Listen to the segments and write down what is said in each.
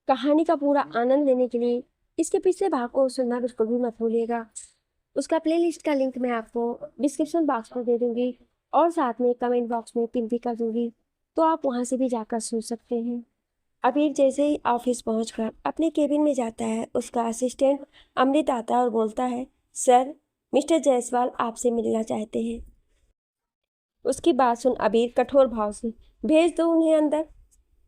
कहानी का पूरा आनंद लेने के लिए इसके पिछले भाग को सुनना बिल्कुल भी मत भूलिएगा। उसका प्लेलिस्ट का लिंक मैं आपको डिस्क्रिप्शन बॉक्स में दे दूंगी और साथ में कमेंट बॉक्स में पिन भी कर दूंगी, तो आप वहां से भी जाकर सुन सकते हैं। अबीर जैसे ही ऑफिस पहुंचकर अपने केबिन में जाता है, उसका असिस्टेंट अमृत आता है और बोलता है, सर, मिस्टर जायसवाल आपसे मिलना चाहते हैं। उसकी बात सुन अबीर कठोर भाव से, भेज दो उन्हें अंदर।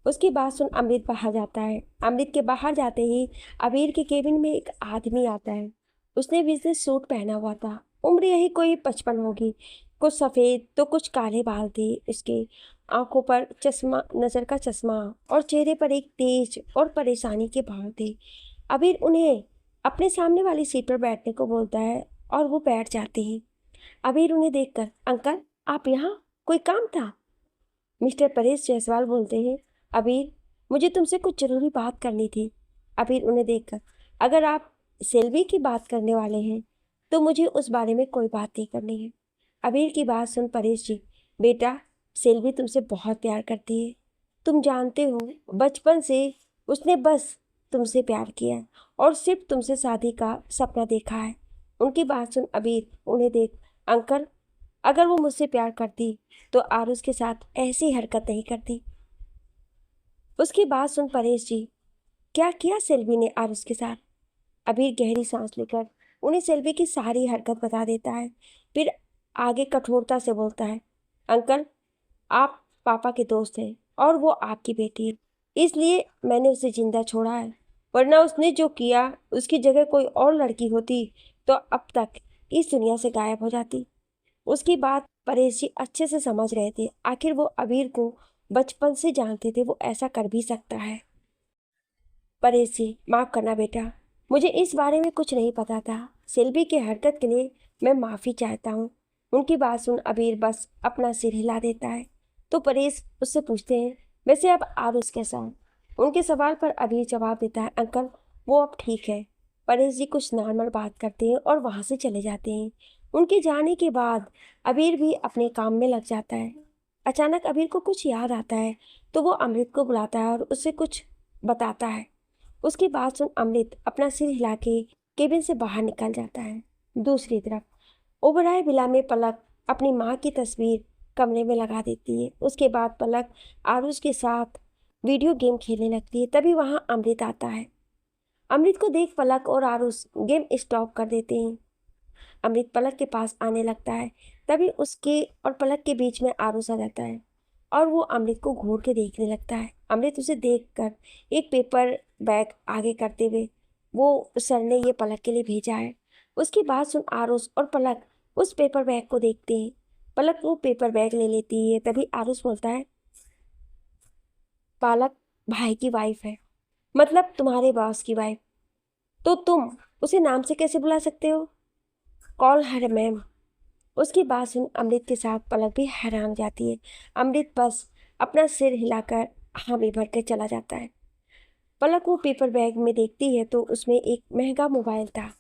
उसकी बात सुन अमृत बाहर जाता है। अमृत के बाहर जाते ही अबीर के केबिन में एक आदमी आता है। उसने बिजनेस सूट पहना हुआ था। उम्र यही कोई 55 होगी। कुछ सफ़ेद तो कुछ काले बाल थे उसके। आंखों पर चश्मा, नज़र का चश्मा, और चेहरे पर एक तेज और परेशानी के भाव थे। अबीर उन्हें अपने सामने वाली सीट पर बैठने को बोलता है और वो बैठ जाते हैं। अबीर उन्हें देखकर, अंकल, आप यहाँ, कोई काम था? मिस्टर परेश जायसवाल बोलते हैं, अबीर, मुझे तुमसे कुछ जरूरी बात करनी थी। अबीर उन्हें देखकर, अगर आप सेल्वी की बात करने वाले हैं तो मुझे उस बारे में कोई बात नहीं करनी है। अबीर की बात सुन परेश जी, बेटा, सेल्वी तुमसे बहुत प्यार करती है। तुम जानते हो, बचपन से उसने बस तुमसे प्यार किया है और सिर्फ तुमसे शादी का सपना देखा है। उनकी बात सुन अबीर उन्हें देख, अंकल, अगर वो मुझसे प्यार करती तो आरुष के साथ ऐसी हरकत नहीं करती। उसकी बात सुन परेश जी, क्या किया सेल्वी ने आरुष के साथ? अबीर गहरी सांस लेकर उन्हें सेल्वी की सारी हरकत बता देता है। फिर आगे कठोरता से बोलता है, अंकल, आप पापा के दोस्त हैं और वो आपकी बेटी है, इसलिए मैंने उसे जिंदा छोड़ा है। वरना उसने जो किया, उसकी जगह कोई और लड़की होती तो अब तक इस दुनिया से गायब हो जाती। उसकी बात परेश जी अच्छे से समझ रहे थे। आखिर वो अबीर को बचपन से जानते थे, वो ऐसा कर भी सकता है। परेश जी, माफ करना बेटा, मुझे इस बारे में कुछ नहीं पता था। सेल्वी की हरकत के लिए मैं माफी चाहता हूँ। उनकी बात सुन अबीर बस अपना सिर हिला देता है। तो परेश उससे पूछते हैं, वैसे अब आरुष कैसा है? उनके सवाल पर अबीर जवाब देता है, अंकल, वो अब ठीक है। परेश जी कुछ नॉर्मल बात करते हैं और वहां से चले जाते हैं। उनके जाने के बाद अबीर भी अपने काम में लग जाता है। अचानक अबीर को कुछ याद आता है, तो वो अमृत को बुलाता है और उससे कुछ बताता है। उसकी बात सुन अमृत अपना सिर हिला के केबिन से बाहर निकल जाता है। दूसरी तरफ ओबराय विला में पलक अपनी माँ की तस्वीर कमरे में लगा देती है। उसके बाद पलक आरुष के साथ वीडियो गेम खेलने लगती है। तभी वहां अमृत आता है। अमृत को देख पलक और आरुष गेम स्टॉप कर देते हैं। अमृत पलक के पास आने लगता है। तभी उसके और पलक के बीच में आरुष आ जाता है और वो अमृत को घूर के देखने लगता है। अमृत उसे देखकर एक पेपर बैग आगे करते हुए, वो सर ने ये पलक के लिए भेजा है। उसकी बात सुन आरुष और पलक उस पेपर बैग को देखते हैं। पलक वो पेपर बैग ले लेती है। तभी आरुष बोलता है, पलक भाई की वाइफ है, मतलब तुम्हारे बॉस की वाइफ, तो तुम उसे नाम से कैसे बुला सकते हो? Call her ma'am. उसकी बात सुन अमृत के साथ पलक भी हैरान हो जाती है। अमृत बस अपना सिर हिलाकर हामी भर के चला जाता है। पलक वो पेपर बैग में देखती है तो उसमें एक महंगा मोबाइल था।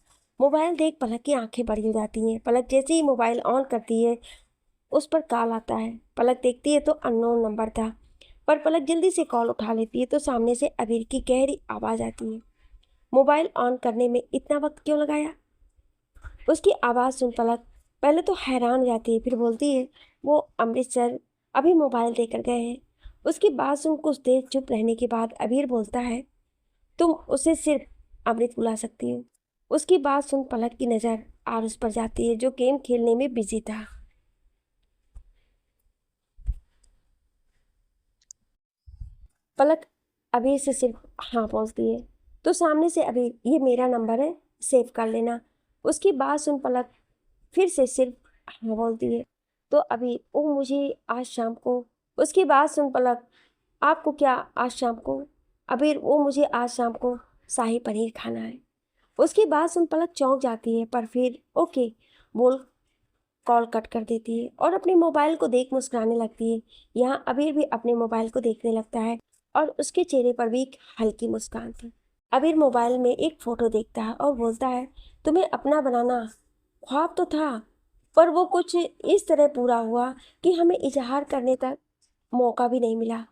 मोबाइल देख पलक की आंखें बड़ी हो जाती हैं। पलक जैसे ही मोबाइल ऑन करती है, उस पर कॉल आता है। पलक देखती है तो अननोन नंबर था, पर पलक जल्दी से कॉल उठा लेती है तो सामने से अबीर की गहरी आवाज़ आती है, मोबाइल ऑन करने में इतना वक्त क्यों लगाया? उसकी आवाज़ सुन पलक पहले तो हैरान हो जाती है, फिर बोलती है, वो अमृतसर अभी मोबाइल देकर गए हैं। उसकी बात सुन कुछ देर चुप रहने के बाद अबीर बोलता है, तुम उसे सिर्फ अमृत बुला सकती हो। उसकी बात सुन पलक की नज़र आरुष पर जाती है, जो गेम खेलने में बिजी था। पलक अबीर से सिर्फ हाँ बोलती है। तो सामने से अबीर, ये मेरा नंबर है, सेव कर लेना। उसकी बात सुन पलक फिर से सिर्फ हाँ बोलती है। तो अबीर, ओ मुझे आज शाम को। उसकी बात सुन पलक, आपको क्या आज शाम को? अबीर, वो मुझे आज शाम को शाही पनीर खाना है। उसकी बात सुन पलक चौंक जाती है, पर फिर ओके बोल कॉल कट कर देती है और अपने मोबाइल को देख मुस्कुराने लगती है। यहाँ अबीर भी अपने मोबाइल को देखने लगता है और उसके चेहरे पर भी एक हल्की मुस्कान थी। अबीर मोबाइल में एक फोटो देखता है और बोलता है, तुम्हें अपना बनाना ख्वाब तो था, पर वो कुछ इस तरह पूरा हुआ कि हमें इजहार करने तक मौका भी नहीं मिला।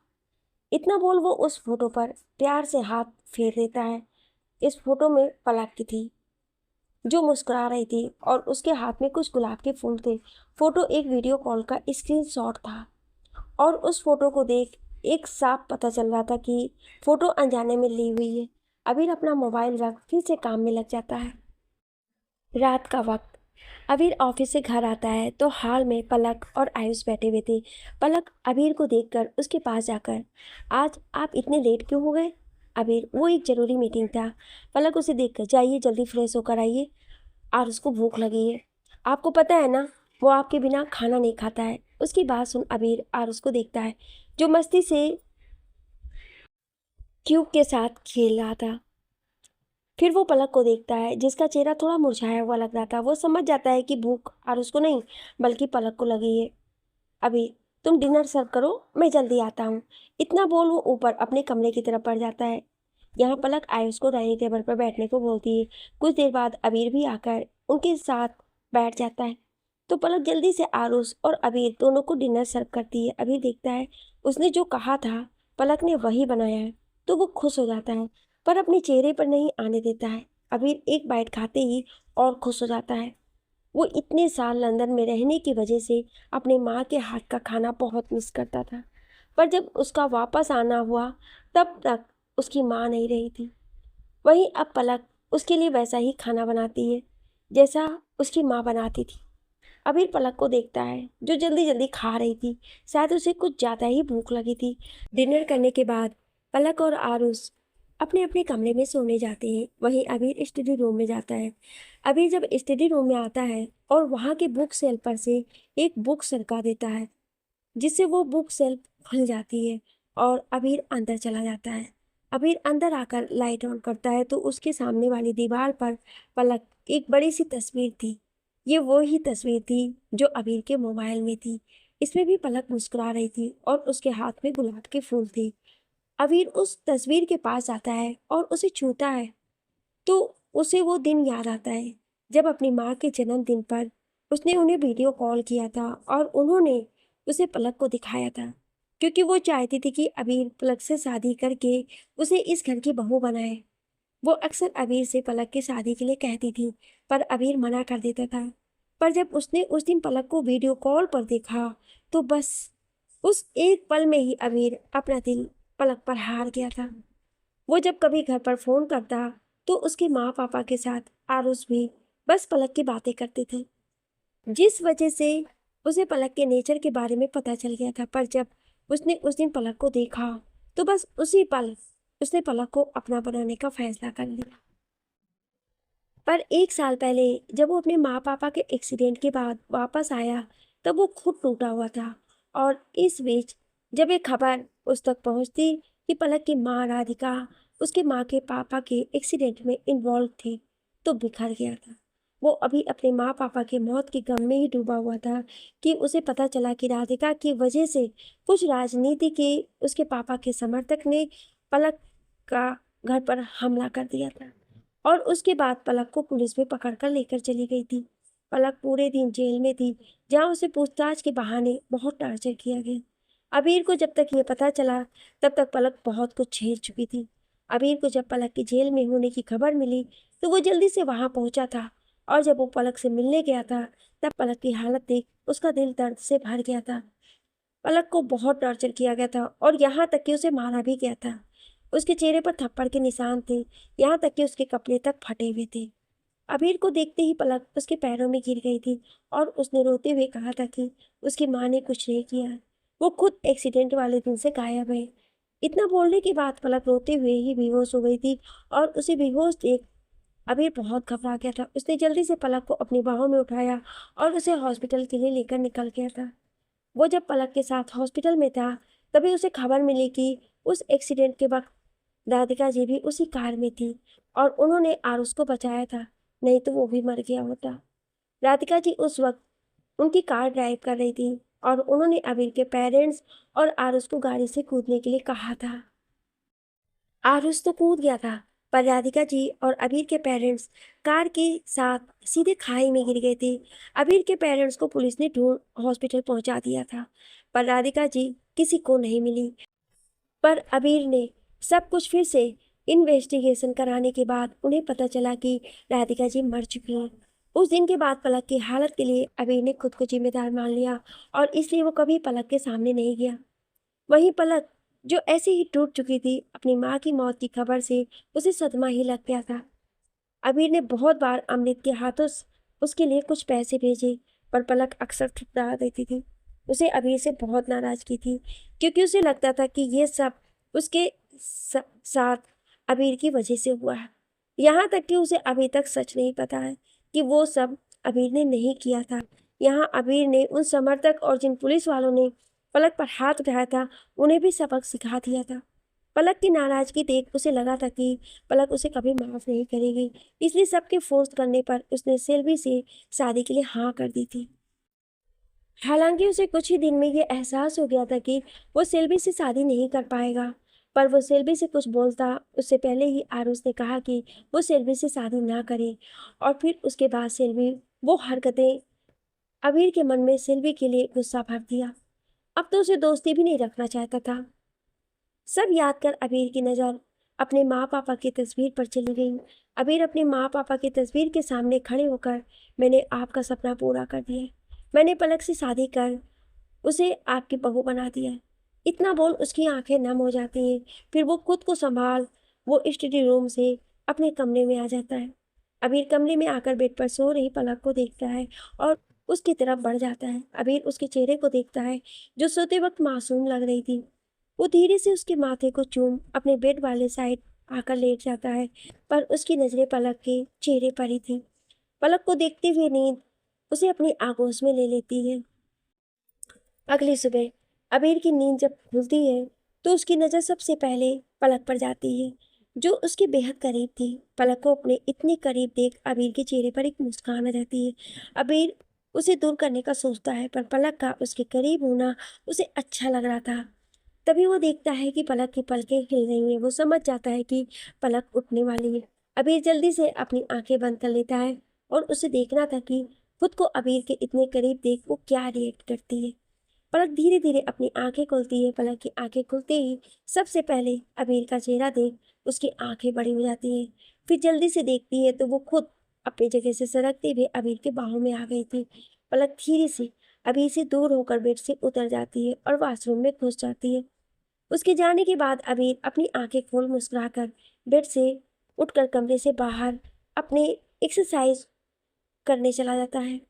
इतना बोल वो उस फोटो पर प्यार से हाथ फेर देता है। इस फोटो में पलक की थी जो मुस्कुरा रही थी और उसके हाथ में कुछ गुलाब के फूल थे। फोटो एक वीडियो कॉल का स्क्रीनशॉट था और उस फोटो को देख एक साफ पता चल रहा था कि फोटो अनजाने में ली हुई है। अबीर अपना मोबाइल रख फिर से काम में लग जाता है। रात का वक्त। अबीर ऑफिस से घर आता है तो हॉल में पलक और आयुष बैठे हुए थे। पलक अबीर को देखकर उसके पास जाकर, आज आप इतने लेट क्यों हो गए? अबीर, वो एक जरूरी मीटिंग था। पलक उसे देखकर, जाइए जल्दी फ्रेश होकर आइए, और उसको भूख लगी है। आपको पता है ना, वो आपके बिना खाना नहीं खाता है। उसकी बात सुन अबीर और उसको देखता है जो मस्ती से क्यूब के साथ खेल रहा था। फिर वो पलक को देखता है जिसका चेहरा थोड़ा मुरझाया हुआ लग रहा था। वो समझ जाता है कि भूख और उसको नहीं बल्कि पलक को लगी है। अभी तुम डिनर सर्व करो, मैं जल्दी आता हूँ। इतना बोल वो ऊपर अपने कमरे की तरफ बढ़ जाता है। यहाँ पलक आयुष को डाइनिंग टेबल पर बैठने को बोलती है। कुछ देर बाद अबीर भी आकर उनके साथ बैठ जाता है। तो पलक जल्दी से आरुष और अबीर दोनों को डिनर सर्व करती है। अबीर देखता है उसने जो कहा था पलक ने वही बनाया है, तो वो खुश हो जाता है पर अपने चेहरे पर नहीं आने देता है। अबीर एक बाइट खाते ही और खुश हो जाता है। वो इतने साल लंदन में रहने की वजह से अपने माँ के हाथ का खाना बहुत मिस करता था, पर जब उसका वापस आना हुआ तब तक उसकी माँ नहीं रही थी। वहीं अब पलक उसके लिए वैसा ही खाना बनाती है जैसा उसकी माँ बनाती थी। अबीर पलक को देखता है जो जल्दी जल्दी खा रही थी। शायद उसे कुछ ज़्यादा ही भूख लगी थी। डिनर करने के बाद पलक और आरुष अपने अपने कमरे में सोने जाते हैं। वहीं अबीर स्टडी रूम में जाता है। अबीर जब स्टडी रूम में आता है और वहाँ के बुक शेल्फ पर से एक बुक सरका देता है जिससे वो बुक शेल्फ खुल जाती है और अबीर अंदर चला जाता है। अबीर अंदर आकर लाइट ऑन करता है तो उसके सामने वाली दीवार पर पलक एक बड़ी सी तस्वीर थी। ये वो ही तस्वीर थी जो अबीर के मोबाइल में थी। इसमें भी पलक मुस्कुरा रही थी और उसके हाथ में गुलाब के फूल थे। अबीर उस तस्वीर के पास आता है और उसे छूता है तो उसे वो दिन याद आता है जब अपनी माँ के जन्मदिन पर उसने उन्हें वीडियो कॉल किया था और उन्होंने उसे पलक को दिखाया था, क्योंकि वो चाहती थी कि अबीर पलक से शादी करके उसे इस घर की बहू बनाए। वो अक्सर अबीर से पलक की शादी के लिए कहती थी पर अबीर मना कर देता था। पर जब उसने उस दिन पलक को वीडियो कॉल पर देखा तो बस उस एक पल में ही अबीर अपना दिल पलक पर हार गया था। वो जब कभी घर पर फोन करता तो उसके माँ पापा के साथ आरुष भी बस पलक की बातें करते थे, जिस वजह से उसे पलक के नेचर के बारे में पता चल गया था। पर जब उसने उस दिन पलक को देखा तो बस उसी पल उसने पलक को अपना बनाने का फैसला कर लिया। पर एक साल पहले जब वो अपने माँ पापा के एक्सीडेंट के बाद वापस आया तब वो खुद टूटा हुआ था। और इस बीच जब एक खबर उस तक पहुंचती कि पलक की माँ राधिका उसके माँ के पापा के एक्सीडेंट में इन्वॉल्व थी तो बिखर गया था। वो अभी अपने माँ पापा के मौत के गम में ही डूबा हुआ था कि उसे पता चला कि राधिका की वजह से कुछ राजनीति के उसके पापा के समर्थक ने पलक का घर पर हमला कर दिया था। और उसके बाद पलक को पुलिस में पकड़कर लेकर चली गई थी। पलक पूरे दिन जेल में थी जहां उसे पूछताछ के बहाने बहुत टॉर्चर किया गया। अबीर को जब तक ये पता चला तब तक पलक बहुत कुछ झेल चुकी थी। अबीर को जब पलक की जेल में होने की खबर मिली तो वो जल्दी से वहां पहुंचा था और जब वो पलक से मिलने गया था तब पलक की हालत देख उसका दिल दर्द से भर गया था। पलक को बहुत टॉर्चर किया गया था और यहाँ तक कि उसे मारा भी गया था। उसके चेहरे पर थप्पड़ के निशान थे, यहाँ तक कि उसके कपड़े तक फटे हुए थे। अबीर को देखते ही पलक उसके पैरों में गिर गई थी और उसने रोते हुए कहा था कि उसकी माँ ने कुछ नहीं किया, वो खुद एक्सीडेंट वाले दिन से गायब है। इतना बोलने के बाद पलक रोते हुए ही बेहोश हो गई थी और उसे बेहोश देख अबीर बहुत घबरा गया था। उसने जल्दी से पलक को अपनी बाहों में उठाया और उसे हॉस्पिटल के लिए लेकर निकल गया था। वो जब पलक के साथ हॉस्पिटल में था तभी उसे खबर मिली कि उस एक्सीडेंट के वक्त राधिका जी भी उसी कार में थी और उन्होंने आरुष को बचाया था, नहीं तो वो भी मर गया होता। राधिका जी उस वक्त उनकी कार ड्राइव कर रही थी और उन्होंने अबीर के पेरेंट्स और आरुष को गाड़ी से कूदने के लिए कहा था। आरुष तो कूद गया था पर राधिका जी और अबीर के पेरेंट्स कार के साथ सीधे खाई में गिर गए थे। अबीर के पेरेंट्स को पुलिस ने ढूंढ हॉस्पिटल पहुंचा दिया था पर राधिका जी किसी को नहीं मिली। पर अबीर ने सब कुछ फिर से इन्वेस्टिगेशन कराने के बाद उन्हें पता चला कि राधिका जी मर चुकी हैं। उस दिन के बाद पलक की हालत के लिए अबीर ने खुद को जिम्मेदार मान लिया और इसलिए वो कभी पलक के सामने नहीं गया। वहीं पलक, जो ऐसे ही टूट चुकी थी, अपनी माँ की मौत की खबर से उसे सदमा ही लग गया था। अबीर ने बहुत बार अमृत के हाथों उसके लिए कुछ पैसे भेजे, पर पलक अक्सर ठुकरा देती थी। उसे अबीर से बहुत नाराजगी थी, क्योंकि उसे लगता था कि ये सब उसके साथ अबीर की वजह से हुआ है। यहाँ तक कि उसे अभी तक सच नहीं पता है कि वो सब अबीर ने नहीं किया था। यहाँ अबीर ने उन समर्थक और जिन पुलिस वालों ने पलक पर हाथ उठाया था, उन्हें भी सबक सिखा दिया था। पलक की नाराजगी देख उसे लगा था कि पलक उसे कभी माफ नहीं करेगी, इसलिए सबके फोर्स करने पर उसने सेल्वी से शादी के लिए हाँ कर दी थी। हालांकि उसे कुछ ही दिन में ये एहसास हो गया था कि वो सेल्वी से शादी नहीं कर पाएगा, पर वो सेल्वी से कुछ बोलता उससे पहले ही आरुष ने कहा कि वो सेल्वी से शादी ना करे, और फिर उसके बाद सेल्वी वो हरकतें अबीर के मन में सेल्वी के लिए गुस्सा भर दिया। अब तो उसे दोस्ती भी नहीं रखना चाहता था। सब याद कर अबीर की नज़र अपने माँ पापा की तस्वीर पर चली गई। अबीर अपने माँ पापा की तस्वीर के सामने खड़े होकर, मैंने आपका सपना पूरा कर दिया, मैंने पलक से शादी कर उसे आपकी बहू बना दिया। इतना बोल उसकी आंखें नम हो जाती हैं। फिर वो खुद को संभाल वो स्टडी रूम से अपने कमरे में आ जाता है। अबीर कमरे में आकर बेड पर सो रही पलक को देखता है और उसकी तरफ बढ़ जाता है। अबीर उसके चेहरे को देखता है, जो सोते वक्त मासूम लग रही थी। वो धीरे से उसके माथे को चूम अपने बेड वाले साइड आकर लेट जाता है, पर उसकी नजरें पलक के चेहरे पर ही थी। पलक को देखते हुए नींद उसे अपनी आगोश में ले लेती है। अगली सुबह अबीर की नींद जब खुलती है, तो उसकी नज़र सबसे पहले पलक पर जाती है, जो उसके बेहद करीब थी। पलक को अपने इतने करीब देख अबीर के चेहरे पर एक मुस्कान आ जाती है। अबीर उसे दूर करने का सोचता है, पर पलक का उसके करीब होना उसे अच्छा लग रहा था। तभी वो देखता है कि पलक की पलकें हिल रही हैं। वो समझ जाता है कि पलक उठने वाली है। अबीर जल्दी से अपनी आंखें बंद कर लेता है और उसे देखना था कि खुद को अबीर के इतने करीब देख वो क्या रिएक्ट करती है। पलक धीरे धीरे अपनी आंखें खोलती है। पलक की आंखें खुलते ही सबसे पहले अबीर का चेहरा देख उसकी आंखें बड़ी हो जाती हैं। फिर जल्दी से देखती है तो वो खुद अपनी जगह से सरकते हुए अबीर के बाहों में आ गई थी। पलक धीरे से अबीर से दूर होकर बेड से उतर जाती है और वॉशरूम में घुस जाती है। उसके जाने के बाद अबीर अपनी आंखें खोल मुस्कुराकर बेड से उठकर कमरे से बाहर अपने एक्सरसाइज करने चला जाता है।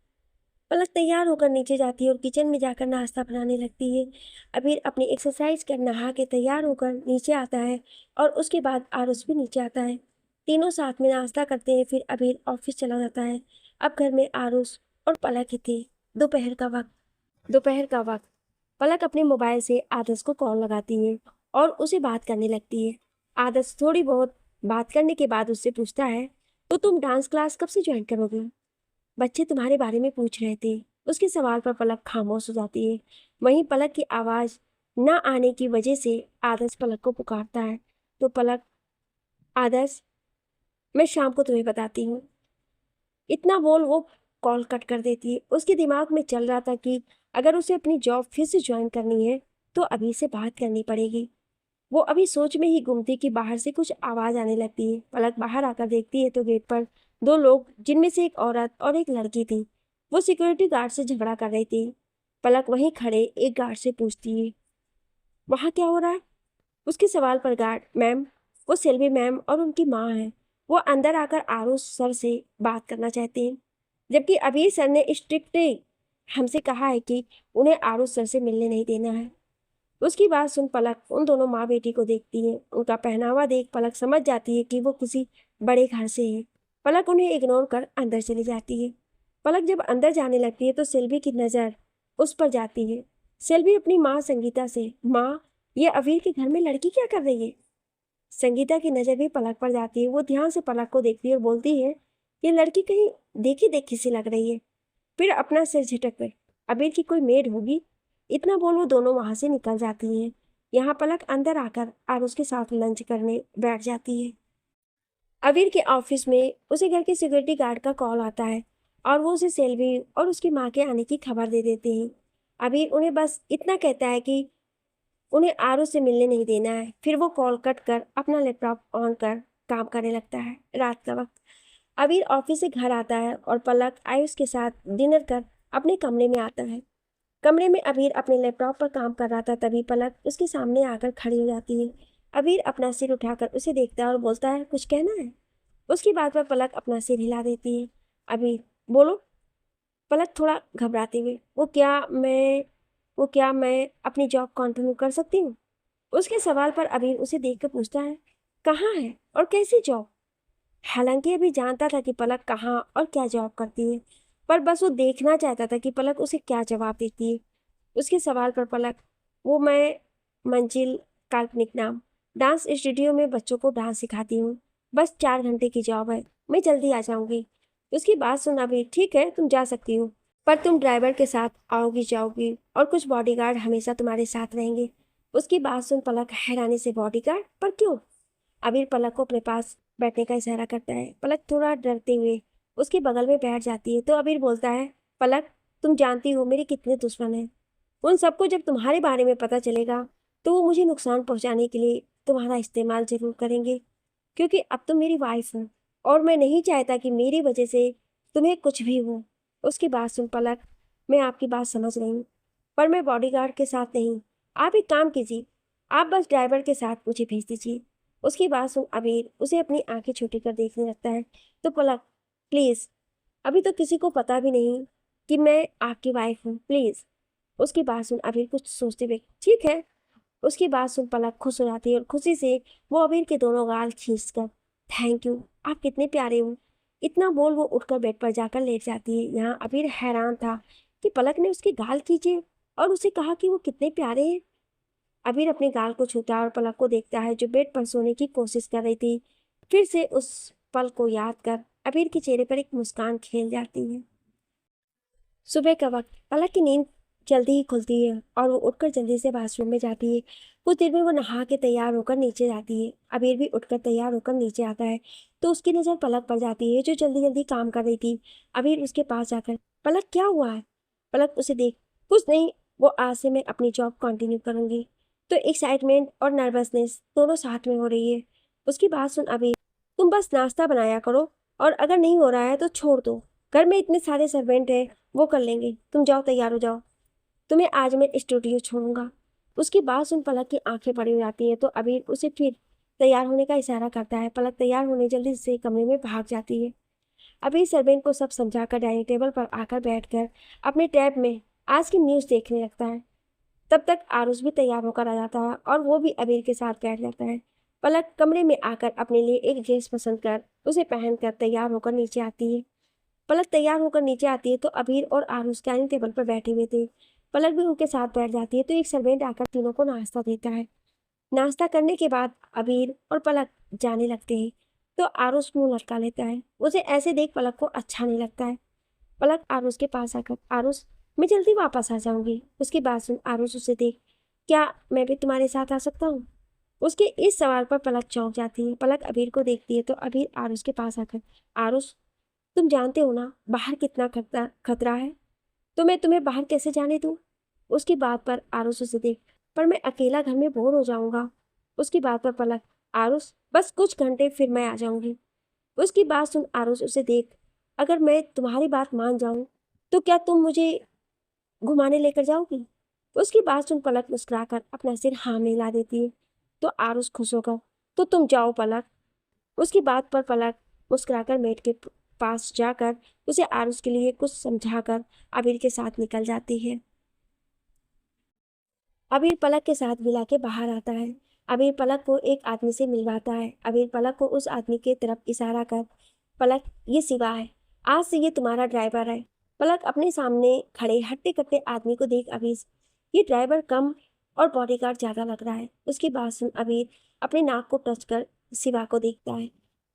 पलक तैयार होकर नीचे जाती है और किचन में जाकर नाश्ता बनाने लगती है। अबीर अपनी एक्सरसाइज कर नहा के तैयार होकर नीचे आता है और उसके बाद आरुष भी नीचे आता है। तीनों साथ में नाश्ता करते हैं। फिर अबीर ऑफिस चला जाता है। अब घर में आरुष और पलक ही थे। दोपहर का वक्त पलक अपने मोबाइल से आदर्श को कॉल लगाती है और उसे बात करने लगती है। आदर्श थोड़ी बहुत बात करने के बाद उससे पूछता है, तो तुम डांस क्लास कब से ज्वाइन करोगे? बच्चे तुम्हारे बारे में पूछ रहे थे। उसके सवाल पर पलक खामोश हो जाती है। वहीं पलक की आवाज़ न आने की वजह से आदर्श पलक को पुकारता है। तो पलक, आदर्श, मैं शाम को तुम्हें बताती हूँ। इतना बोल वो कॉल कट कर देती है। उसके दिमाग में चल रहा था कि अगर उसे अपनी जॉब फिर से ज्वाइन करनी है तो अभी से बात करनी पड़ेगी। वो अभी सोच में ही गुम थी कि बाहर से कुछ आवाज़ आने लगती है। पलक बाहर आकर देखती है तो गेट पर दो लोग, जिनमें से एक औरत और एक लड़की थी, वो सिक्योरिटी गार्ड से झगड़ा कर रही थी। पलक वहीं खड़े एक गार्ड से पूछती है, वहाँ क्या हो रहा है? उसके सवाल पर गार्ड, मैम, वो सेल्वी मैम और उनकी माँ है। वो अंदर आकर आरुष सर से बात करना चाहते हैं, जबकि अभी सर ने स्ट्रिक्टली हमसे कहा है कि उन्हें आरुष सर से मिलने नहीं देना है। उसकी बात सुन पलक उन दोनों माँ बेटी को देखती है। उनका पहनावा देख पलक समझ जाती है कि वो किसी बड़े घर से है। पलक उन्हें इग्नोर कर अंदर चली जाती है। पलक जब अंदर जाने लगती है तो सेल्वी की नज़र उस पर जाती है। सेल्वी अपनी माँ संगीता से, माँ, ये अवीर के घर में लड़की क्या कर रही है? संगीता की नज़र भी पलक पर जाती है। वो ध्यान से पलक को देखती है और बोलती है, ये लड़की कहीं देखी देखी सी लग रही है। फिर अपना सिर झटक कर, अबीर की कोई मेड होगी। इतना बोल वो दोनों वहां से निकल जाती हैं। यहाँ पलक अंदर आकर आरुष के साथ लंच करने बैठ जाती है। अबीर के ऑफिस में उसे घर के सिक्योरिटी गार्ड का कॉल आता है और वो उसे सेल्वी और उसकी माँ के आने की खबर दे देते हैं। अबीर उन्हें बस इतना कहता है कि उन्हें आरू से मिलने नहीं देना है। फिर वो कॉल कट कर अपना लैपटॉप ऑन कर काम करने लगता है। रात का वक्त अबीर ऑफिस से घर आता है और पलक आयुष के साथ डिनर कर अपने कमरे में आता है। कमरे में अबीर अपने लैपटॉप पर काम कर रहा था, तभी पलक उसके सामने आकर खड़ी हो जाती है। अबीर अपना सिर उठाकर उसे देखता है और बोलता है, कुछ कहना है? उसकी बात पर पलक अपना सिर हिला देती है। अबीर, बोलो। पलक थोड़ा घबराते हुए, वो क्या मैं अपनी जॉब कंटिन्यू कर सकती हूँ? उसके सवाल पर अबीर उसे देख कर पूछता है, कहाँ है और कैसी जॉब? हालांकि अभी जानता था कि पलक कहाँ और क्या जॉब करती है, पर बस वो देखना चाहता था कि पलक उसे क्या जवाब देती है। उसके सवाल पर पलक, वो मैं मंजिल, काल्पनिक नाम, डांस स्टूडियो में बच्चों को डांस सिखाती हूँ। बस 4 घंटे की जॉब है, मैं जल्दी आ जाऊंगी। उसकी बात सुन अबीर, ठीक है तुम जा सकती हो, पर तुम ड्राइवर के साथ आओगी जाओगी और कुछ बॉडीगार्ड हमेशा तुम्हारे साथ रहेंगे। उसकी बात सुन पलक हैरानी से, बॉडीगार्ड? पर क्यों? अबीर पलक को अपने पास बैठने का इशारा करता है। पलक थोड़ा डरते हुए उसके बगल में बैठ जाती है तो अबीर बोलता है, पलक तुम जानती हो मेरे कितने दुश्मन हैं। उन सबको जब तुम्हारे बारे में पता चलेगा तो वो मुझे नुकसान पहुंचाने के लिए तुम्हारा इस्तेमाल जरूर करेंगे, क्योंकि अब तुम मेरी वाइफ हो और मैं नहीं चाहता कि मेरी वजह से तुम्हें कुछ भी हो। उसकी बात सुन पलक, मैं आपकी बात समझ रही हूँ, पर मैं बॉडीगार्ड के साथ नहीं। आप एक काम कीजिए, आप बस ड्राइवर के साथ मुझे भेज दीजिए। उसकी बात सुन अबीर उसे अपनी आंखें छोटी कर देखने लगता है। तो पलक, प्लीज़, अभी तो किसी को पता भी नहीं कि मैं आपकी वाइफ हूँ, प्लीज़। उसकी बात सुन अबीर कुछ सोचते हुए, ठीक है। उसकी बात सुन पलक खुश हो जाती है और खुशी से वो अबीर के दोनों गाल खींच कर, थैंक यू, आप कितने प्यारे हो। इतना बोल वो उठकर बेड पर जाकर लेट जाती है। यहाँ अबीर हैरान था कि पलक ने उसके गाल खींचे और उसे कहा कि वो कितने प्यारे हैं। अबीर अपने गाल को छूता और पलक को देखता है जो बेड पर सोने की कोशिश कर रही थी। फिर से उस पल को याद कर अबीर के चेहरे पर एक मुस्कान खेल जाती है। सुबह का वक्त, पलक की नींद जल्दी ही खुलती है और वो उठकर जल्दी से बाथरूम में जाती है। कुछ देर में वो नहा के तैयार होकर नीचे जाती है। अबीर भी उठकर तैयार होकर नीचे आता है तो उसकी नज़र पलक पर जाती है जो जल्दी जल्दी काम कर रही थी। अबीर उसके पास जाकर, पलक क्या हुआ है? पलक उसे देख, कुछ नहीं, वो आज से मैं अपनी जॉब कंटिन्यू करूंगी। तो एक्साइटमेंट और नर्वसनेस दोनों साथ में हो रही है। उसकी बात सुन अबीर, तुम बस नाश्ता बनाया करो और अगर नहीं हो रहा है तो छोड़ दो, घर में इतने सारे सर्वेंट हैं, वो कर लेंगे। तुम जाओ, तैयार हो जाओ, तुम्हें आज मैं स्टूडियो छोड़ूंगा। उसकी बात सुन पलक की आंखें बड़ी हो जाती है तो अबीर उसे फिर तैयार होने का इशारा करता है। पलक तैयार होने जल्दी से कमरे में भाग जाती है। अबीर सर्वेंट को सब समझाकर डाइनिंग टेबल पर आकर बैठकर अपने टैब में आज की न्यूज़ देखने लगता है। तब तक आरुष भी तैयार होकर आ जाता है और वो भी अबीर के साथ बैठ जाता है। पलक कमरे में आकर अपने लिए एक ड्रेस पसंद कर उसे पहनकर तैयार होकर नीचे आती है। पलक तैयार होकर नीचे आती है तो अबीर और आरुष डाइनिंग टेबल पर बैठे हुए थे। पलक भी उनके साथ बैठ जाती है तो एक सर्वेंट आकर तीनों को नाश्ता देता है। नाश्ता करने के बाद अबीर और पलक जाने लगते हैं तो आरुष मुंह लटका लेता है। उसे ऐसे देख पलक को अच्छा नहीं लगता है। पलक आरुष के पास आकर, आरुष मैं जल्दी वापस आ जाऊंगी। उसकी बात सुन आरुष उसे देख, क्या मैं भी तुम्हारे साथ आ सकता हूँ? उसके इस सवाल पर पलक चौंक जाती है। पलक अबीर को देखती है तो अबीर आरुष के पास आकर, आरुष तुम जानते हो ना बाहर कितना खतरा खतरा है, तो मैं तुम्हें बाहर कैसे जाने दूँ? उसकी बात पर आरुष उसे देख, पर मैं अकेला घर में बोर हो जाऊंगा। उसकी बात पर पलक, आरुष बस कुछ घंटे फिर मैं आ जाऊंगी। उसकी बात सुन आरुष उसे देख, अगर मैं तुम्हारी बात मान जाऊं तो क्या तुम मुझे घुमाने लेकर जाओगी? उसकी बात सुन पलक मुस्कुराकर अपना सिर हाँ में हिला देती है तो आरुष खुश होकर, तो तुम जाओ पलक। उसकी बात पर पलक मुस्कुराकर मेट के पास जाकर उसे आरुष के लिए कुछ समझाकर अबीर के साथ निकल जाती है। अबीर पलक के साथ मिला के बाहर आता है। अबीर पलक को एक आदमी से मिलवाता है। अबीर पलक को उस आदमी की तरफ इशारा कर, पलक ये शिवा है, आज से ये तुम्हारा ड्राइवर है। पलक अपने सामने खड़े हट्टे कट्टे आदमी को देख अबीर, ये ड्राइवर कम और बॉडीगार्ड ज्यादा लग रहा है। उसकी बात सुन अबीर अपने नाक को टच कर शिवा को देखता है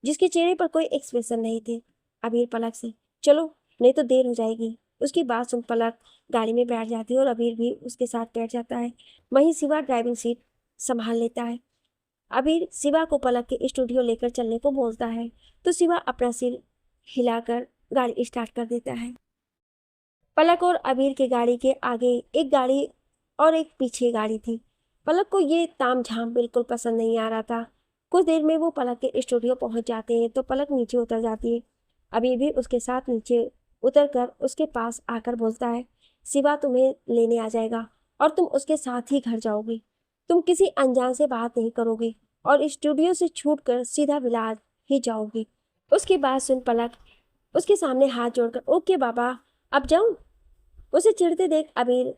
जिसके चेहरे पर कोई एक्सप्रेशन नहीं थे। अबीर पलक से, चलो नहीं तो देर हो जाएगी। उसकी बात सुन पलक गाड़ी में बैठ जाती है और अबीर भी उसके साथ बैठ जाता है। वहीं शिवा ड्राइविंग सीट संभाल लेता है। अबीर शिवा को पलक के स्टूडियो लेकर चलने को बोलता है तो शिवा अपना सिर हिलाकर गाड़ी स्टार्ट कर देता है। पलक और अबीर के गाड़ी के आगे एक गाड़ी और एक पीछे गाड़ी थी। पलक को ये तामझाम बिल्कुल पसंद नहीं आ रहा था। कुछ देर में वो पलक के स्टूडियो पहुंच जाते हैं तो पलक नीचे उतर जाती है। अभी भी उसके साथ नीचे उतर कर उसके पास आकर बोलता है, शिवा तुम्हें लेने आ जाएगा और तुम उसके साथ ही घर जाओगी। तुम किसी अनजान से बात नहीं करोगी और स्टूडियो से छूट कर सीधा विलास ही जाओगी। उसकी बात सुन पलक उसके सामने हाथ जोड़कर, ओके बाबा, अब जाऊं? उसे चिढ़ते देख अबीर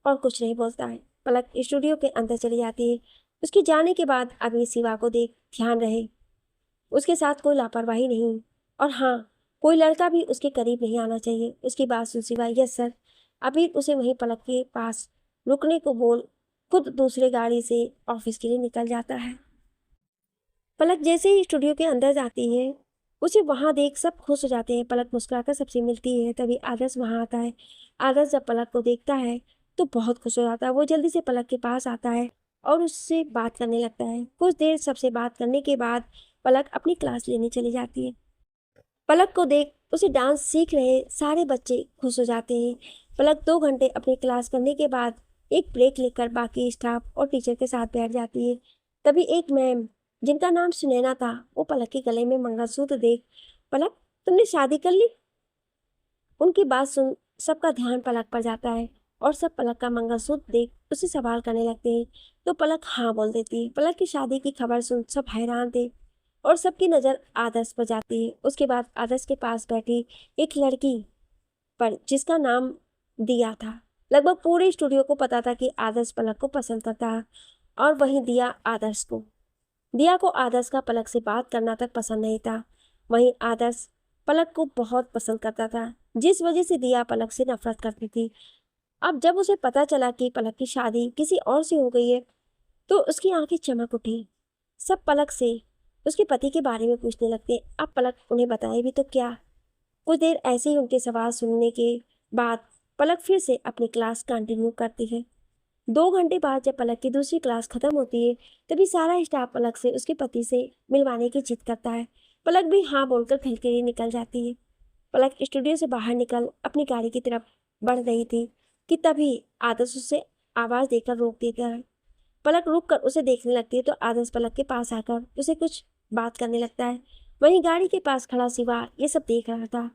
और कुछ नहीं बोलता है। पलक स्टूडियो के अंदर चली जाती है। उसके जाने के बाद अबीर शिवा को देख ध्यान रहे उसके साथ कोई लापरवाही नहीं, और हाँ, कोई लड़का भी उसके करीब नहीं आना चाहिए। उसकी बात सुन शिवा, यस सर। अबीर उसे वहीं पलक के पास रुकने को बोल खुद दूसरे गाड़ी से ऑफिस के लिए निकल जाता है। पलक जैसे ही स्टूडियो के अंदर जाती है उसे वहां देख सब खुश हो जाते हैं। पलक मुस्कुराकर सबसे मिलती है। तभी आदर्श वहां आता है। आदर्श जब पलक को देखता है तो बहुत खुश हो जाता है। वो जल्दी से पलक के पास आता है और उससे बात करने लगता है। कुछ देर सबसे बात करने के बाद पलक अपनी क्लास लेने चली जाती है। पलक को देख उसे डांस सीख रहे सारे बच्चे खुश हो जाते हैं। पलक 2 घंटे अपनी क्लास करने के बाद एक ब्रेक लेकर बाकी स्टाफ और टीचर के साथ बैठ जाती है। तभी एक मैम जिनका नाम सुनैना था वो पलक के गले में मंगलसूत्र देख, पलक तुमने शादी कर ली? उनकी बात सुन सबका ध्यान पलक पर जाता है और सब पलक का मंगलसूत्र देख उसे सवाल करने लगते हैं। तो पलक हाँ बोल देती है। पलक की शादी की खबर सुन सब हैरान थे और सबकी नज़र आदर्श पर जाती है। उसके बाद आदर्श के पास बैठी एक लड़की पर जिसका नाम दिया था। लगभग पूरे स्टूडियो को पता था कि आदर्श पलक को पसंद करता है और वहीं दिया को आदर्श का पलक से बात करना तक पसंद नहीं था। वहीं आदर्श पलक को बहुत पसंद करता था, जिस वजह से दिया पलक से नफरत करती थी। अब जब उसे पता चला कि पलक की शादी किसी और से हो गई है तो उसकी आंखें चमक उठी। सब पलक से उसके पति के बारे में पूछने लगते। अब पलक उन्हें बताए भी तो क्या। कुछ देर ऐसे ही उनके सवाल सुनने के बाद पलक फिर से अपनी क्लास कंटिन्यू करती है। 2 घंटे बाद जब पलक की दूसरी क्लास खत्म होती है तभी सारा स्टाफ पलक से उसके पति से मिलवाने की जिद करता है। पलक भी हाँ बोलकर घर के लिए निकल जाती है। पलक स्टूडियो से बाहर निकल अपनी गाड़ी की तरफ बढ़ रही थी कि तभी आदर्श उसे आवाज देकर रोक देता है। पलक रुक कर उसे देखने लगती है तो आदर्श पलक के पास आकर उसे कुछ बात करने लगता है। वहीं गाड़ी के पास खड़ा शिवा ये सब देख रहा था।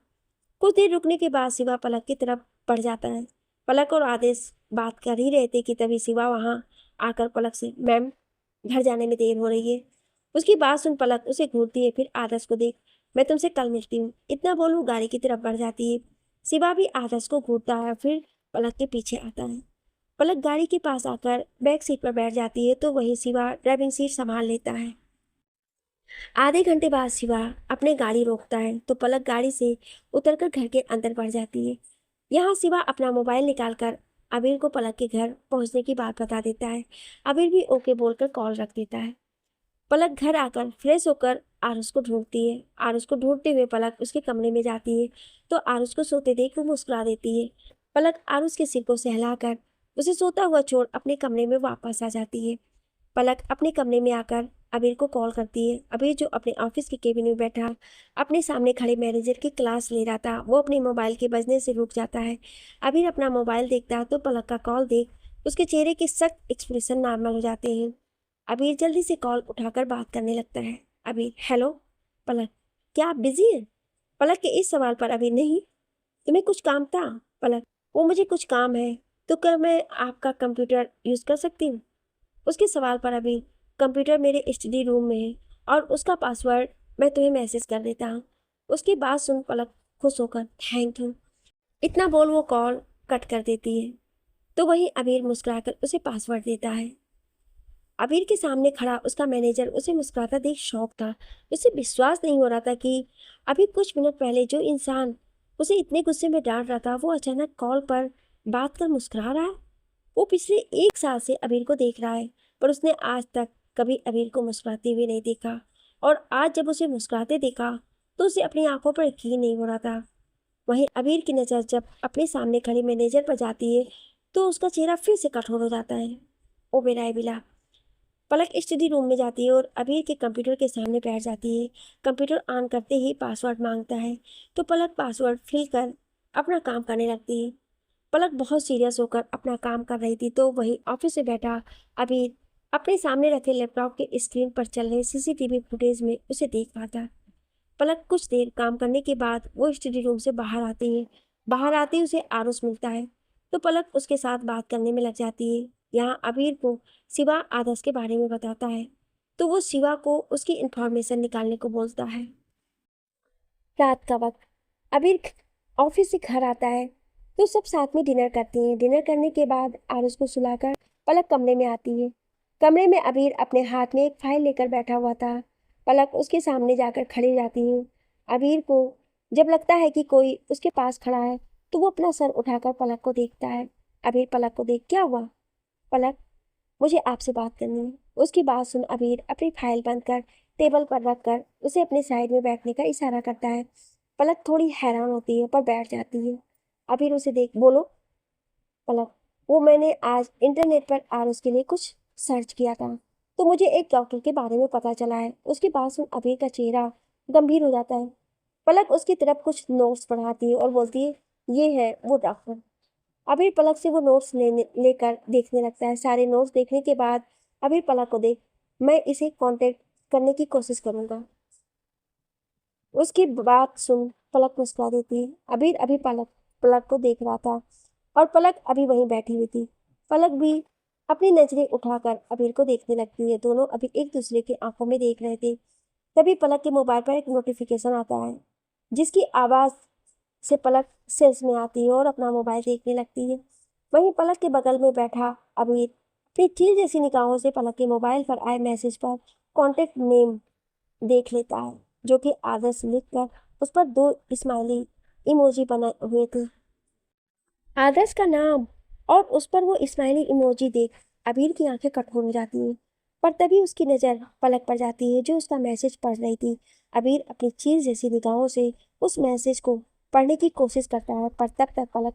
कुछ देर रुकने के बाद शिवा पलक की तरफ बढ़ जाता है। पलक और आदेश बात कर ही रहे थे कि तभी शिवा वहां आकर पलक से, मैम घर जाने में देर हो रही है। उसकी बात सुन पलक उसे घूरती है। फिर आदर्श को देख, मैं तुमसे कल मिलती हूँ, इतना बोल वो गाड़ी की तरफ बढ़ जाती है। शिवा भी आदर्श को घूरता है फिर पलक के पीछे आता है। पलक गाड़ी के पास आकर बैक सीट पर बैठ जाती है तो वही शिवा ड्राइविंग सीट संभाल लेता है। आधे घंटे बाद शिवा अपने गाड़ी रोकता है तो पलक गाड़ी से उतरकर घर के अंदर बढ़ जाती है। यहाँ शिवा अपना मोबाइल निकालकर अबीर को पलक के घर पहुंचने की बात बता देता है। अबीर भी ओके बोलकर कॉल रख देता है। पलक घर आकर फ्रेश होकर आरुष को ढूंढती है। आरुष को ढूंढते हुए पलक उसके कमरे में जाती है तो आरुष को सोते देख वो मुस्कुरा देती है। पलक आरुष के सिर को सहलाकर उसे सोता हुआ छोड़ अपने कमरे में वापस आ जाती है। पलक अपने कमरे में आकर अबीर को कॉल करती है। अबीर जो अपने ऑफिस के केबिन में बैठा अपने सामने खड़े मैनेजर की क्लास ले रहा था वो अपने मोबाइल के बजने से रुक जाता है। अबीर अपना मोबाइल देखता है तो पलक का कॉल देख उसके चेहरे के सख्त एक्सप्रेशन नॉर्मल हो जाते हैं। अबीर जल्दी से कॉल उठाकर बात करने लगता है। अबीर, हेलो। पलक, क्या आप बिजी हैं? पलक के इस सवाल पर अबीर, नहीं, तुम्हें कुछ काम था? पलक, वो मुझे कुछ काम है तो क्या मैं आपका कंप्यूटर यूज़ कर सकती हूँ? उसके सवाल पर अभी, कंप्यूटर मेरे स्टडी रूम में है और उसका पासवर्ड मैं तुम्हें मैसेज कर देता हूँ। उसकी बात सुन पलक खुश होकर थैंक यू इतना बोल वो कॉल कट कर देती है। तो वहीं अबीर मुस्कुराकर उसे पासवर्ड देता है। अबीर के सामने खड़ा उसका मैनेजर उसे मुस्कुराता देख शौक था। उसे विश्वास नहीं हो रहा था कि अभी कुछ मिनट पहले जो इंसान उसे इतने गुस्से में डांट रहा था वो अचानक कॉल पर बात कर मुस्कुरा रहा है। वो पिछले 1 साल से अबीर को देख रहा है पर उसने आज तक कभी अबीर को मुस्कुराते हुए नहीं देखा, और आज जब उसे मुस्कुराते देखा तो उसे अपनी आंखों पर यकीन नहीं हो रहा था। वहीं अबीर की नज़र जब अपने सामने खड़े मैनेजर पर जाती है तो उसका चेहरा फिर से कठोर हो जाता है। ओ बेराए बिला। पलक स्टडी रूम में जाती है और अबीर के कंप्यूटर के सामने बैठ जाती है। कंप्यूटर ऑन करते ही पासवर्ड मांगता है तो पलक पासवर्ड फिल कर अपना काम करने लगती है। पलक बहुत सीरियस होकर अपना काम कर रही थी तो वहीं ऑफिस से बैठा अबीर अपने सामने रखे लैपटॉप के स्क्रीन पर चल रहे सीसीटीवी फुटेज में उसे देख रहा था। पलक कुछ देर काम करने के बाद वो स्टडी रूम से बाहर आती है। बाहर आते ही उसे आरुष मिलता है तो पलक उसके साथ बात करने में लग जाती है। यहाँ अबीर को शिवा आदर्श के बारे में बताता है तो वो शिवा को उसकी इंफॉर्मेशन निकालने को बोलता है। रात का वक्त अबीर ऑफिस से घर आता है तो सब साथ में डिनर करते हैं। डिनर करने के बाद आरुष को सुलाकर पलक कमरे में आती है। कमरे में अबीर अपने हाथ में एक फाइल लेकर बैठा हुआ था। पलक उसके सामने जाकर खड़ी जाती है। अबीर को जब लगता है कि कोई उसके पास खड़ा है तो वो अपना सर उठाकर पलक को देखता है। अबीर पलक को देख, क्या हुआ? पलक, मुझे आपसे बात करनी है। उसकी बात सुन अबीर अपनी फाइल बंद कर टेबल पर रखकर उसे अपने साइड में बैठने का इशारा करता है। पलक थोड़ी हैरान होती है पर बैठ जाती है। अबीर उसे देख, बोलो। पलक, वो मैंने आज इंटरनेट पर आरुष के लिए कुछ सर्च किया था तो मुझे एक डॉक्टर के बारे में पता चला है। उसकी बात सुन अबीर का चेहरा गंभीर हो जाता है। पलक उसकी तरफ कुछ नोट्स पढ़ाती है और बोलती है, ये है वो डॉक्टर। अबीर पलक से वो नोट्स लेकर देखने लगता है। सारे नोट्स देखने के बाद अबीर पलक को देख, मैं इसे कांटेक्ट करने की कोशिश करूंगा। उसकी बात सुन पलक मुस्कुरा देती है। अबीर अभी पलक पलक को देख रहा था और पलक अभी वहीं बैठी हुई थी। पलक भी अपनी नजरें उठाकर अबीर को देखने लगती है। दोनों अभी एक दूसरे की आंखों में देख रहे थे। तभी पलक के मोबाइल पर एक नोटिफिकेशन आता है जिसकी आवाज़ से पलक सेंस में आती है और अपना मोबाइल देखने लगती है। वहीं पलक के बगल में बैठा अबीर अपनी चील जैसी निगाहों से पलक के मोबाइल पर आए मैसेज पर कॉन्टेक्ट नेम देख लेता है जो कि आदर्श लिखकर उस पर 2 स्माइली इमोजी बने हुए थे। आदर्श का नाम और उस पर वो स्माइली इमोजी देख अबीर की आंखें कठोर हो जाती हैं। पर तभी उसकी नज़र पलक पर जाती है जो उसका मैसेज पढ़ रही थी। अबीर अपनी चील जैसी निगाहों से उस मैसेज को पढ़ने की कोशिश करता है पर तब तक पलक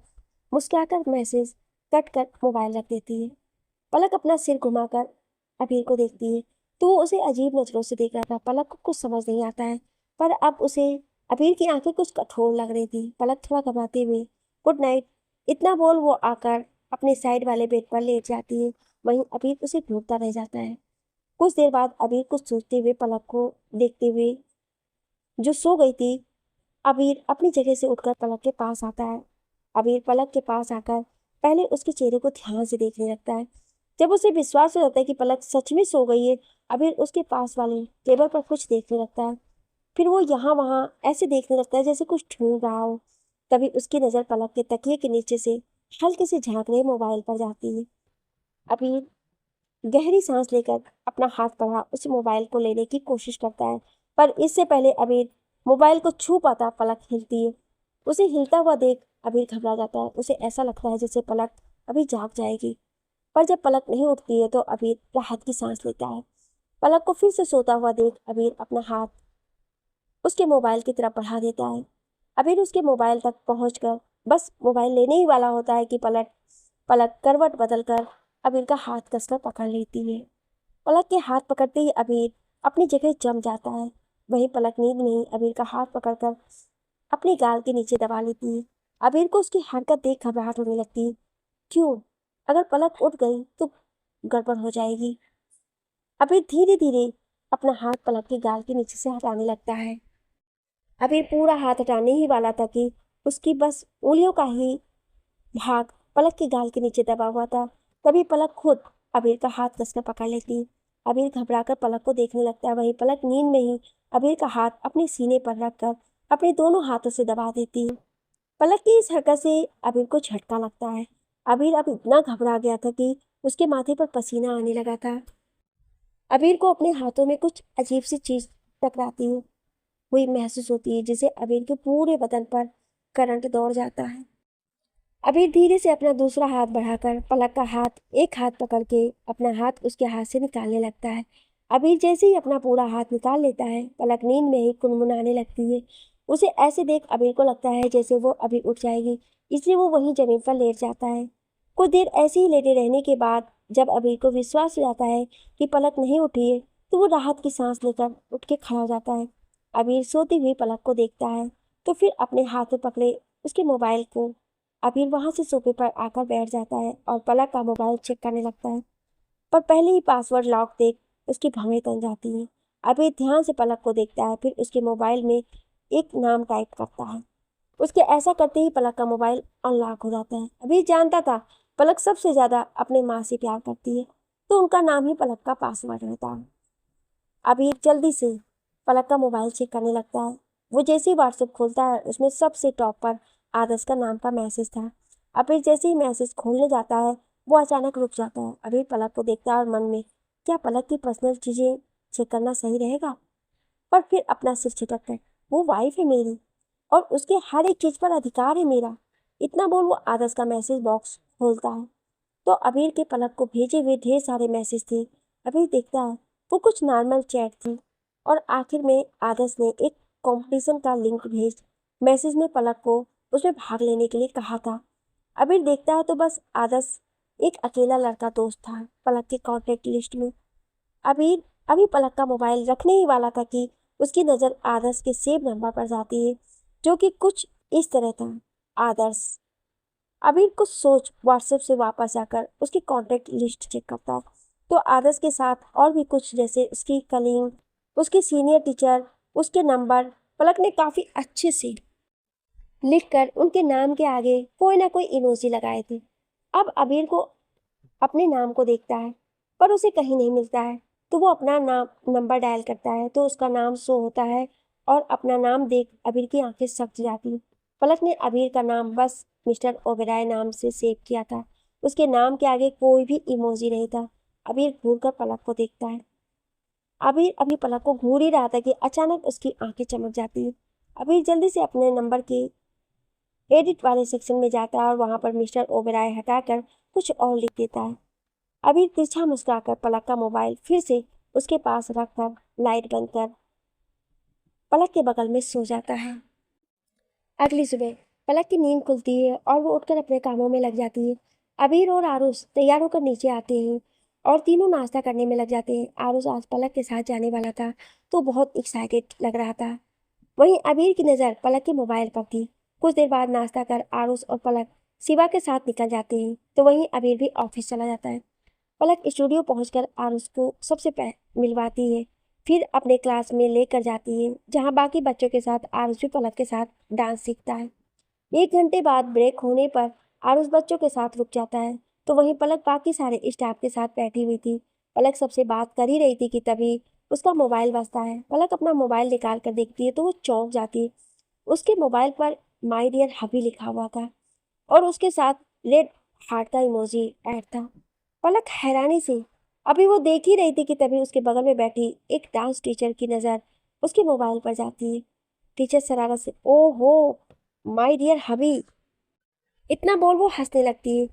मुस्कुराकर मैसेज कट कर मोबाइल रख देती है। पलक अपना सिर घुमाकर अबीर को देखती है तो वो उसे अजीब नजरों से देख रहा था। पलक को कुछ समझ नहीं आता है पर अब उसे अबीर की आंखें कुछ कठोर लग रही थी। पलक थोड़ा घबराते हुए गुड नाइट इतना बोल वो आकर अपने साइड वाले बेड पर लेट जाती है। वहीं अबीर उसे ढूंढता रह जाता है। कुछ देर बाद अबीर कुछ सोचते हुए पलक को देखते हुए जो सो गई थी अबीर अपनी जगह से उठकर पलक के पास आता है। अबीर पलक के पास आकर पहले उसके चेहरे को ध्यान से देखने लगता है। जब उसे विश्वास हो जाता है कि पलक सच में सो गई है अबीर उसके पास वाले टेबल पर कुछ देखने लगता है। फिर वो यहाँ वहाँ ऐसे देखने लगता है जैसे कुछ ढूंढ रहा हो। तभी उसकी नज़र पलक के तकिए के नीचे से हल्के से झांक रहे मोबाइल पर जाती है। अबीर गहरी सांस लेकर अपना हाथ बढ़ा उस मोबाइल को लेने की कोशिश करता है पर इससे पहले अबीर मोबाइल को छू पाता पलक हिलती है। उसे हिलता हुआ देख अबीर घबरा जाता है। उसे ऐसा लगता है जैसे पलक अभी जाग जाएगी। पर जब पलक नहीं उठती है तो अबीर राहत की सांस लेता है। पलक को फिर से सोता हुआ देख अबीर अपना हाथ उसके मोबाइल की तरफ बढ़ा देता है। अबीर उसके मोबाइल तक पहुंचकर बस मोबाइल लेने ही वाला होता है कि पलक करवट बदलकर अबीर का हाथ कसकर पकड़ लेती है। पलक के हाथ पकड़ते ही अबीर अपनी जगह जम जाता है। वहीं पलक नींद में ही अबीर का हाथ पकड़कर अपनी गाल के नीचे दबा लेती है। अबीर को उसकी हरकत देख घबराहट होने लगती है। क्यों? अगर पलक उठ गई तो गड़बड़ हो जाएगी। अबीर धीरे धीरे अपना हाथ पलक के गाल के नीचे से हटाने लगता है। अबीर पूरा हाथ हटाने ही वाला था कि उसकी बस उंगलियों का ही भाग पलक के गाल के नीचे दबा हुआ था। तभी पलक खुद अबीर का हाथ कसकर पकड़ लेती। अबीर घबराकर पलक को देखने लगता है। वहीं पलक नींद में ही अबीर का हाथ अपने सीने पर रखकर अपने दोनों हाथों से दबा देती है। पलक की इस हरकत से अबीर को झटका लगता है। अबीर अब इतना घबरा गया था कि उसके माथे पर पसीना आने लगा था। अबीर को अपने हाथों में कुछ अजीब सी चीज टकराती हुई महसूस होती है जिसे अबीर के पूरे बदन पर करंट दौड़ जाता है। अबीर धीरे से अपना दूसरा हाथ बढ़ाकर पलक का हाथ एक हाथ पकड़ के अपना हाथ उसके हाथ से निकालने लगता है। अबीर जैसे ही अपना पूरा हाथ निकाल लेता है पलक नींद में ही कुनमुनाने लगती है। उसे ऐसे देख अबीर को लगता है जैसे वो अभी उठ जाएगी, इसलिए वो वहीं जमीन पर लेट जाता है। कुछ देर ऐसे ही लेटे रहने के बाद जब अबीर को विश्वास हो जाता है कि पलक नहीं उठी है तो वो राहत की सांस लेकर उठ के खड़ा हो जाता है। अबीर सोती हुई पलक को देखता है तो फिर अपने हाथ में पकड़े उसके मोबाइल को अबीर वहां से सोफे पर आकर बैठ जाता है और पलक का मोबाइल चेक करने लगता है, पर पहले ही पासवर्ड लॉक देख उसकी भवें तन जाती है। अबीर ध्यान से पलक को देखता है, फिर उसके मोबाइल में एक नाम टाइप करता है। उसके ऐसा करते ही पलक का मोबाइल अनलॉक हो जाता है। अबीर जानता था पलक सबसे ज्यादा अपने माँ से प्यार करती है, तो उनका नाम ही पलक का पासवर्ड रहता है। अबीर जल्दी से पलक का मोबाइल चेक करने लगता है। वो जैसे ही व्हाट्सएप खोलता है, उसमें सबसे टॉप पर आदर्श का नाम का मैसेज था। अबीर जैसे ही मैसेज खोलने जाता है, वो अचानक रुक जाता है। अबीर पलक को देखता है और मन में, क्या पलक की पर्सनल चीजें चेक करना सही रहेगा? पर फिर अपना सिर छिटक कर, वो वाइफ है मेरी और उसके हर एक चीज पर अधिकार है मेरा। इतना बोल वो आदर्श का मैसेज बॉक्स खोलता है, तो अबीर के पलक को भेजे हुए ढेर सारे मैसेज थे। अबीर देखता है वो कुछ नॉर्मल चैट थी, और आखिर में आदर्श ने एक कंपटीशन का लिंक भेज मैसेज में पलक को उसमें भाग लेने के लिए कहा था। अबीर देखता है तो बस आदर्श एक अकेला लड़का दोस्त था पलक के कॉन्टेक्ट लिस्ट में। अबीर अभी पलक का मोबाइल रखने ही वाला था कि उसकी नज़र आदर्श के सेव नंबर पर जाती है, जो कि कुछ इस तरह था। आदर्श। अबीर कुछ सोच व्हाट्सएप से वापस आकर उसकी कांटेक्ट लिस्ट चेक करता है, तो आदर्श के साथ और भी कुछ, जैसे उसकी कलीग, उसकी सीनियर टीचर, उसके नंबर पलक ने काफ़ी अच्छे से लिखकर उनके नाम के आगे कोई ना कोई इमोजी लगाए थे। अब अबीर को अपने नाम को देखता है, पर उसे कहीं नहीं मिलता है, तो वो अपना नाम नंबर डायल करता है, तो उसका नाम शो होता है और अपना नाम देख अबीर की आंखें सक जाती हैं। पलक ने अबीर का नाम बस मिस्टर ओबेराय नाम से सेव किया था। उसके नाम के आगे कोई भी इमोजी नहीं था। अबीर घूरकर पलक को देखता है। अबीर अभी पलक को घूर ही रहा था कि अचानक उसकी आंखें चमक जाती हैं। अबीर जल्दी से अपने नंबर के एडिट वाले सेक्शन में जाता है और वहां पर मिस्टर ओबेराय हटाकर कुछ और लिख देता है। अबीर तिरछा मुस्कुराकर पलक का मोबाइल फिर से उसके पास रखकर लाइट बंद कर पलक के बगल में सो जाता है। अगली सुबह पलक की नींद खुलती है और वो उठकर अपने कामों में लग जाती है। अबीर और आरुष तैयार होकर नीचे आते हैं और तीनों नाश्ता करने में लग जाते हैं। आरुष आज पलक के साथ जाने वाला था, तो बहुत एक्साइटेड लग रहा था। वहीं अबीर की नज़र पलक के मोबाइल पर थी। कुछ देर बाद नाश्ता कर आरुष और पलक शिवा के साथ निकल जाते हैं, तो वहीं अबीर भी ऑफिस चला जाता है। पलक स्टूडियो पहुंचकर आरुष को सबसे मिलवाती है, फिर अपने क्लास में लेकर जाती है, जहां बाकी बच्चों के साथ आरुष भी पलक के साथ डांस सीखता है। 1 घंटे बाद ब्रेक होने पर आरुष बच्चों के साथ रुक जाता है, तो वहीं पलक बाकी सारे स्टाफ के साथ बैठी हुई थी। पलक सबसे बात कर ही रही थी कि तभी उसका मोबाइल बजता है। पलक अपना मोबाइल निकाल कर देखती है तो वो चौंक जाती है। उसके मोबाइल पर माई डियर हबी लिखा हुआ था और उसके साथ रेड हार्ट का इमोजी ऐड था। पलक हैरानी से अभी वो देख ही रही थी कि तभी उसके बगल में बैठी एक डांस टीचर की नज़र उसके मोबाइल पर जाती है। टीचर शरारत से, ओहो माय डियर हबी, इतना बोल वो हंसने लगती है,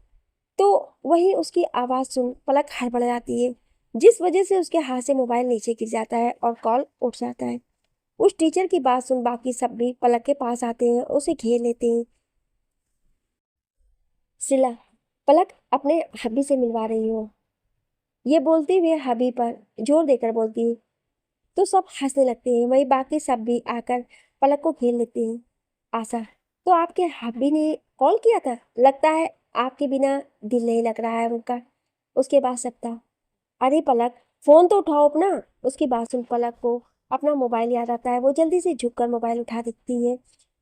तो वहीं उसकी आवाज़ सुन पलक हड़बड़ा जाती है, जिस वजह से उसके हाथ से मोबाइल नीचे गिर जाता है और कॉल उठ जाता है। उस टीचर की बात सुन बाकी सब भी पलक के पास आते हैं, उसे घेर लेते हैं। सिला, पलक अपने हबी से मिलवा रही हो, ये बोलते हुए हबी पर जोर देकर बोलती है, तो सब हंसने लगते हैं। वही बाकी सब भी आकर पलक को घेर लेते हैं। आशा, तो आपके हबी ने कॉल किया था, लगता है आपके बिना दिल नहीं लग रहा है उनका। उसके बाद सप्ताह, अरे पलक फोन तो उठाओ अपना। उसकी बात सुन पलक को अपना मोबाइल याद आता है। वो जल्दी से झुककर मोबाइल उठा देती है,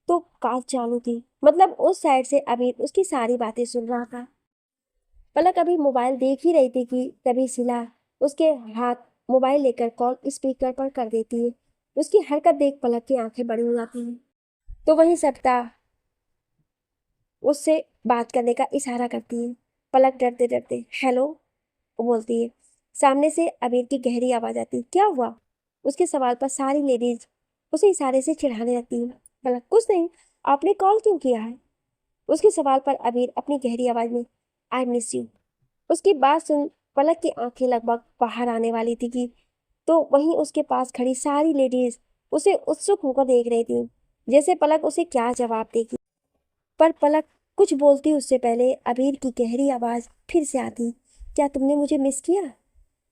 तो कॉल चालू थी, मतलब उस साइड से अभी उसकी सारी बातें सुन रहा था। पलक अभी मोबाइल देख ही रही थी कि तभी सिला उसके हाथ मोबाइल लेकर कॉल स्पीकर पर कर देती है। उसकी हरकत देख पलक की आंखें बड़ी हो जाती हैं, तो वहीं सप्ता उससे बात करने का इशारा करती है। पलक डरते डरते हेलो बोलती है। सामने से अबीर की गहरी आवाज आती है, क्या हुआ? उसके सवाल पर सारी लेडीज उसे इशारे से चिढ़ाने लगती है। पलक, कुछ नहीं, आपने कॉल क्यों किया है? उसके सवाल पर अबीर अपनी गहरी आवाज में, आई मिस यू। उसकी बात सुन पलक की आंखें लगभग बाहर आने वाली थी कि तो वहीं उसके पास खड़ी सारी लेडीज उसे उत्सुक होकर देख रही थी, जैसे पलक उसे क्या जवाब देगी। पर पलक कुछ बोलती उससे पहले अबीर की गहरी आवाज फिर से आती, क्या तुमने मुझे मिस किया?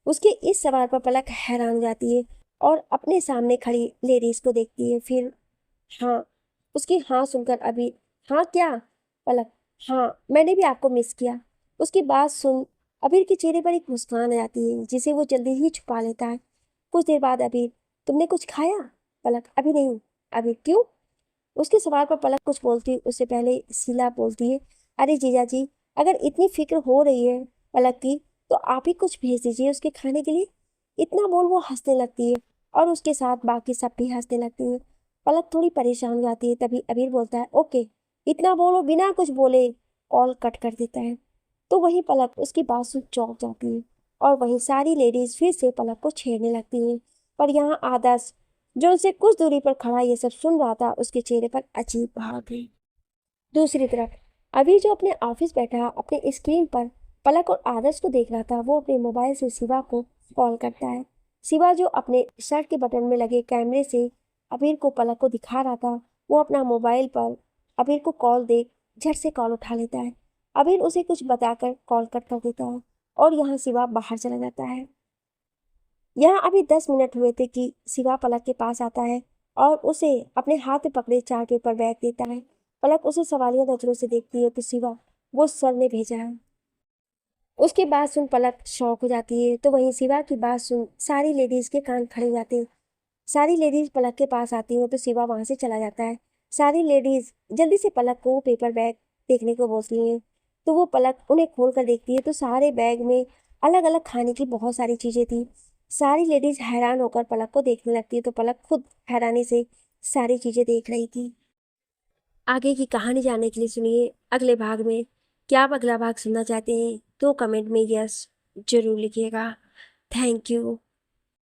उसके इस सवाल पर पलक हैरान हो जाती है और अपने सामने खड़ी लेडीज को देखती है। फिर हाँ, उसकी हाँ सुनकर अबीर, हाँ क्या? पलक, हाँ, मैंने भी आपको मिस किया। उसकी बात सुन अबीर के चेहरे पर एक मुस्कान आ जाती है जिसे वो जल्दी ही छुपा लेता है। कुछ देर बाद अबीर, तुमने कुछ खाया? पलक, अभी नहीं। अबीर, क्यों? उसके सवाल पर पलक कुछ बोलती उससे पहले शीला बोलती है, अरे जीजा जी, अगर इतनी फिक्र हो रही है पलक की तो आप ही कुछ भेज दीजिए उसके खाने के लिए। इतना बोल वो हंसने लगती है और उसके साथ बाकी सब भी हंसने लगती है। पलक थोड़ी परेशान हो जाती है, तभी अबीर बोलता है, ओके, इतना बोलो। बिना कुछ बोले कॉल कट कर देता है। तो वहीं पलक उसकी बात सुन चौंक जाती है और वहीं सारी लेडीज फिर से पलक को छेड़ने लगती हैं। पर यहाँ आदर्श, जो उनसे कुछ दूरी पर खड़ा ये सब सुन रहा था, उसके चेहरे पर अजीब भाव थे। दूसरी तरफ अभी जो अपने ऑफिस बैठा अपने स्क्रीन पर पलक और आदर्श को देख रहा था, वो अपने मोबाइल से शिवा को कॉल करता है। शिवा जो अपने शर्ट के बटन में लगे कैमरे से अबीर को पलक को दिखा रहा था, वो अपना मोबाइल पर अबीर को कॉल देख झट से कॉल उठा लेता है। अबीर उसे कुछ बताकर कॉल कट कर देता है और यहाँ शिवा बाहर चला जाता है। यहाँ अभी 10 मिनट हुए थे कि शिवा पलक के पास आता है और उसे अपने हाथ में पकड़े चार्ट पेपर बैग देता है। पलक उसे सवालिया नजरों से देखती है तो शिवा, वो सर ने भेजा है। उसकी बात सुन पलक शौक हो जाती है, तो वहीं शिवा की बात सुन सारी लेडीज के कान खड़े हो जाते हैं। सारी लेडीज पलक के पास आती हैं तो शिवा वहां से चला जाता है। सारी लेडीज जल्दी से पलक को पेपर बैग देखने को बोलती हैं, तो वो पलक उन्हें खोल कर देखती है तो सारे बैग में अलग अलग खाने की बहुत सारी चीजें थी। सारी लेडीज हैरान होकर पलक को देखने लगती है तो पलक खुद हैरानी से सारी चीजें देख रही थी। आगे की कहानी जानने के लिए सुनिए अगले भाग में। क्या आप अगला भाग सुनना चाहते हैं तो कमेंट में यस जरूर लिखिएगा। Thank you.